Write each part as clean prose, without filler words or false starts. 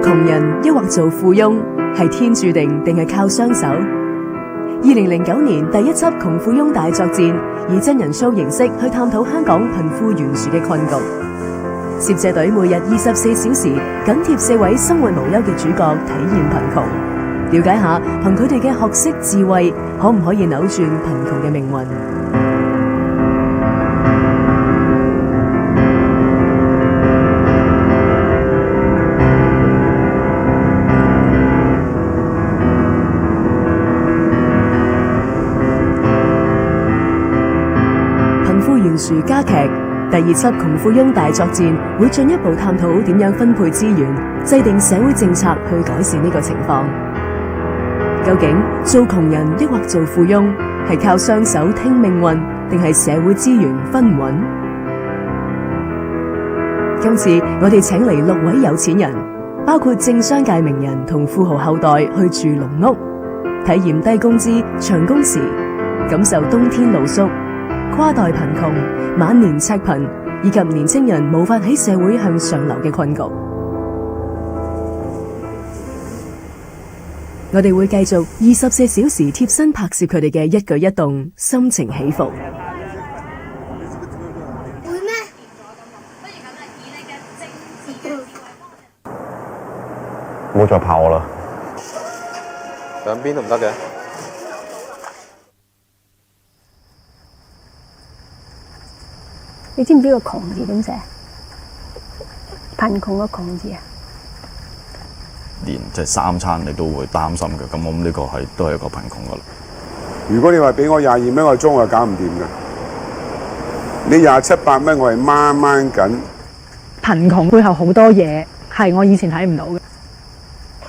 窮人抑或做富翁，係天注定定係靠雙手？2009年第一輯《窮富翁大作戰》以真人 show 形式去探討香港貧富懸殊嘅困局。攝製隊每日24小時緊貼4位生活無憂嘅主角體驗貧窮，了解下憑佢哋嘅學識智慧，可唔可以扭轉貧窮嘅命運？貧富懸殊加劇，第二輯《窮富翁大作戰》會進一步探討點樣分配資源，制定社會政策去改善呢個情況。究竟做窮人抑或做富翁，係靠雙手聽命運，定係社會資源分唔穩？今次我哋請嚟6位有錢人，包括政商界名人同富豪後代去住農屋，體驗低工資長工時，感受冬天露宿、跨代貧窮、晚年赤貧，以及年青人無法喺社會向上流嘅困局。我哋會繼續24小時貼身拍攝佢哋嘅一舉一動、心情起伏。會咩？唔好再拍我啦！兩邊都唔得嘅。你知唔知個窮字點寫？貧窮個窮字啊！連即係3餐你都會擔心嘅，咁我諗呢個都係一個貧窮噶啦。如果你話俾我22蚊個鐘，我係搞唔掂嘅。你27、8蚊，我係掹緊。貧窮背後好多嘢係我以前睇唔到嘅。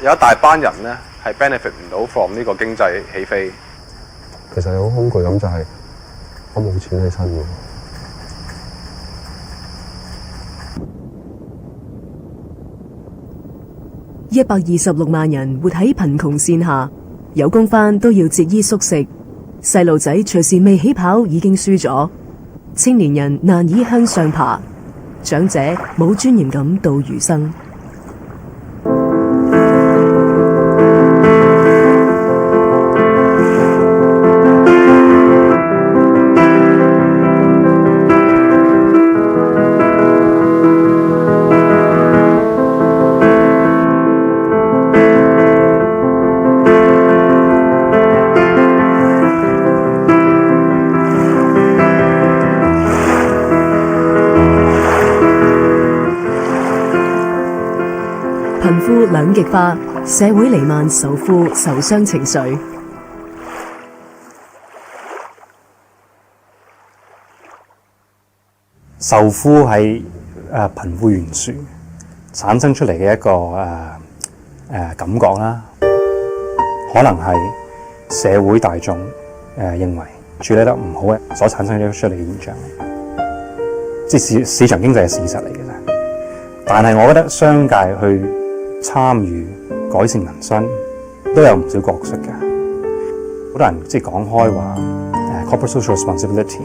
有一大班人咧係 benefit 唔到 from 呢個經濟起飛。其實有好恐懼咁就係我冇錢喺身嘅。126萬人活喺貧窮線下，有工返都要節衣縮食，細路仔隨時未起跑已經輸咗，青年人難以向上爬，長者冇尊嚴咁度餘生。貧富兩極化，社會彌漫仇富受傷情緒。仇富係貧富懸殊產生出嚟嘅一個感覺啦，可能係社會大眾認為處理得唔好嘅所產生咗出嚟嘅現象，即係市場經濟嘅事實嚟嘅啫。但係我覺得商界去參與改善民生都有唔少角色嘅。好多人即係講開話corporate social responsibility，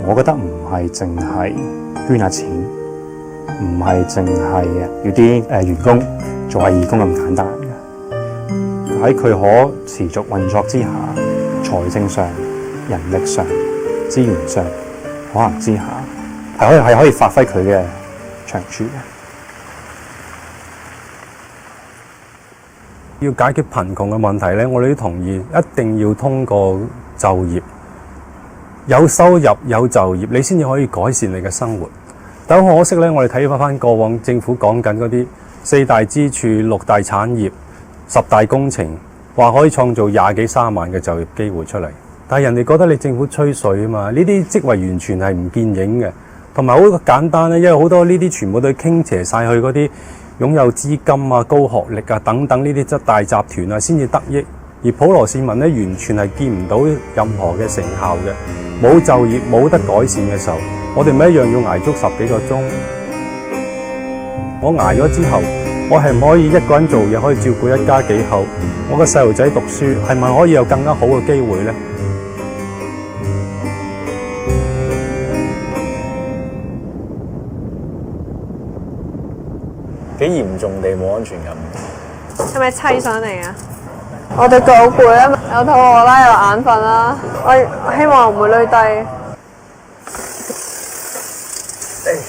我覺得唔係淨係捐下錢，唔係淨係要啲員工做下義工咁簡單嘅。喺佢可持續運作之下，財政上、人力上、資源上可行之下，係可以發揮佢嘅長處嘅。要解決貧窮嘅問題咧，我哋都同意一定要通過就業，有收入有就業，你先至可以改善你嘅生活。但好可惜咧，我哋睇翻過往政府講緊嗰啲4大支柱、6大產業、10大工程，話可以創造20幾30萬嘅就業機會出嚟。但係人哋覺得你政府吹水啊嘛，呢啲職位完全係唔見影嘅，同埋好簡單咧，因為好多呢啲全部都傾斜晒去嗰啲擁有資金啊、高學歷啊等等呢啲大集團啊，先至得益。而普羅市民咧，完全係見唔到任何嘅成效嘅。冇就業、冇得改善嘅時候，我哋咪一樣要捱足10幾個鐘。我捱咗之後，我係唔可以一個人做嘢，可以照顧一家幾口？我個細路仔讀書係咪可以有更加好嘅機會呢？幾嚴重地冇安全感。係咪砌上嚟啊？我對腳好攰啊，有肚餓啦，有眼瞓啦，我希望唔會累低。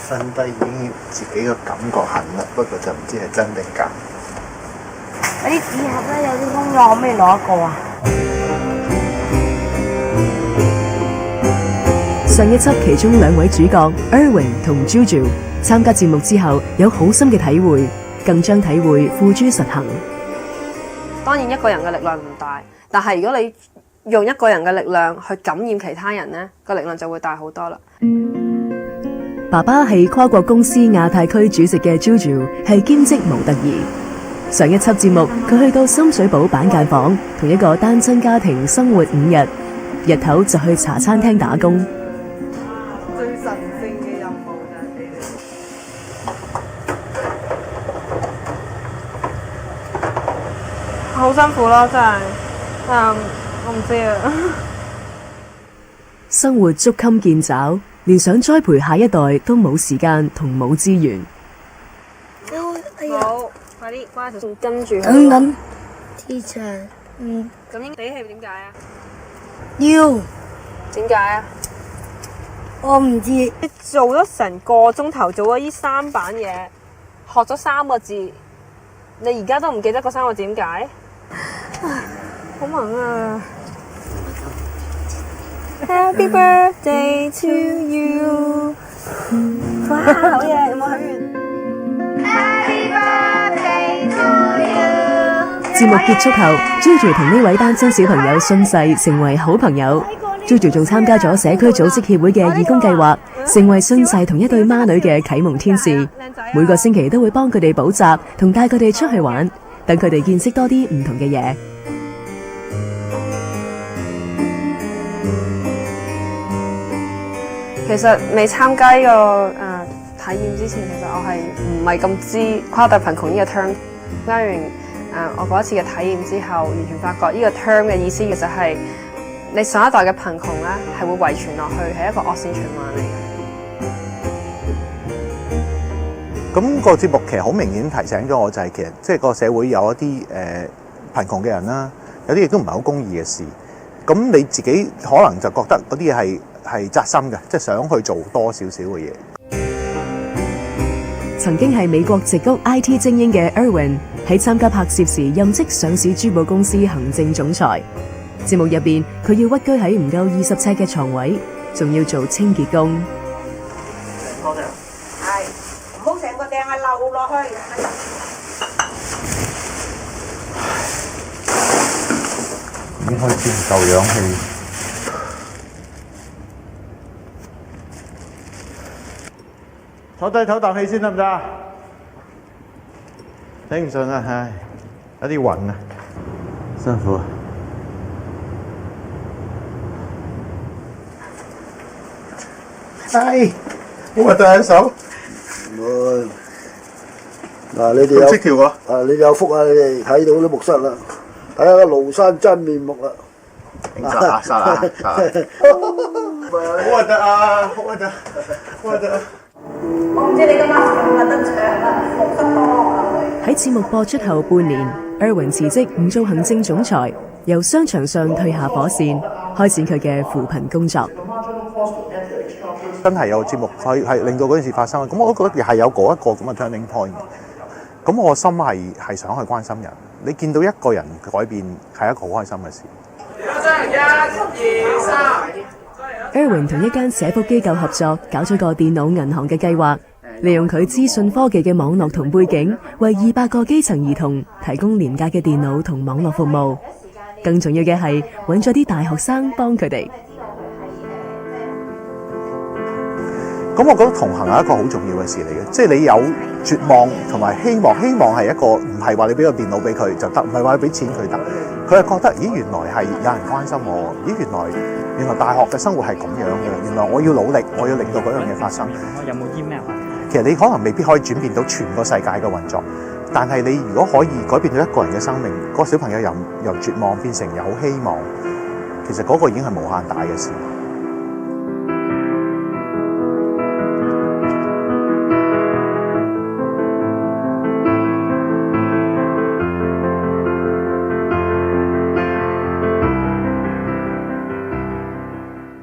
瞓低已經自己個感覺痕啦，不過就唔知係真定假。嗰啲紙盒咧有啲空咗，可唔可以攞一個啊？上一輯其中兩位主角 Erwin 同 Juju 參加節目之後，有好深嘅體會，更將體會付諸實行。當然一個人嘅力量唔大，但係如果你用一個人嘅力量去感染其他人呢，個力量就會大好多啦。爸爸係跨國公司亞太區主席嘅 Juju 係兼職模特兒。上一輯節目，佢去到深水埗板間房，同一個單親家庭生活5日，日頭就去茶餐廳打工。最神聖嘅任務就係俾你，好辛苦咯，真係，我唔知啊。生活捉襟見肘，連想栽培下一代都冇時間同冇資源。好，快啲關住跟住佢。等等，teacher，咁應地氣點解啊？要點解啊？我唔知。你做咗成個鐘頭，做咗呢3版嘢，學咗3個字，你而家都唔記得嗰3個字點解？好忙啊！ Happy birthday to you！ 哇，好嘢，有冇許願 ？Happy birthday to you！ 節目結束後 ，Juju 同呢位單親小朋友順勢成為好朋友。Juju 仲參加咗社區組織協會嘅義工計劃，成為順勢同一對孖女嘅啟蒙天使。每個星期都會幫佢哋補習，同帶佢哋出去玩，等佢哋見識多啲唔同嘅嘢。其實未參加呢個體驗之前，其實我係唔係咁知跨代貧窮呢個 term。加完我嗰一次嘅體驗之後，完全發覺呢個 term 嘅意思其實係你上一代嘅貧窮咧係會遺傳落去，係一個惡性循環嚟嘅。咁個節目其實好明顯提醒咗我，就係其實即係個社會有一啲貧窮嘅人啦，有啲亦都唔係好公義嘅事。咁你自己可能就覺得嗰啲嘢係扎心嘅，即係想去做多少少嘅嘢。曾經係美國矽谷 IT 精英嘅 Erwin 喺參加拍攝時任職上市珠寶公司行政總裁。節目入邊，佢要屈居喺唔夠20尺嘅床位，仲要做清潔工。多謝。係，唔好成個掟係漏落去。已經開始唔夠氧氣。坐低唞啖氣先得唔得啊？頂唔順啊，唉，有啲暈啊，辛苦啊！唉，好核突隻手。唔會。嗱，你哋有識跳喎？你哋有福啊！你哋睇到啲木室啦，睇下個廬山真面目啦。殺啦！好核突啊！好核突！好核突啊！我唔知你今晚有冇得唱啊？木室黨喺節目播出後半年 ，Erwin 辭職唔做行政總裁，由商場上退下火線，開展佢嘅扶貧工作。真係有節目係令到嗰件事發生，咁我都覺得係有嗰一個咁嘅 turning point。咁我心係想去關心人，你見到一個人改變係一個好開心嘅事。1、2、3。Erwin 同一間社福機構合作，搞咗個電腦銀行嘅計劃，利用佢資訊科技嘅網絡同背景，為200個基層兒童提供廉價嘅電腦同網絡服務。更重要嘅係揾咗啲大學生幫佢哋。咁我覺得同行係一個好重要嘅事嚟嘅，即係你有絕望同埋希望，希望係一個唔係話你俾個電腦俾佢就得，唔係話你俾錢佢得，佢係覺得咦原來係有人關心我，咦原來大學嘅生活係咁樣嘅，原來我要努力，我要令到嗰樣嘢發生。有冇 email 啊？其實你可能未必可以轉變到全個世界嘅運作，但係你如果可以改變到一個人嘅生命，嗰個小朋友由絕望變成有希望，其實嗰個已經係無限大嘅事。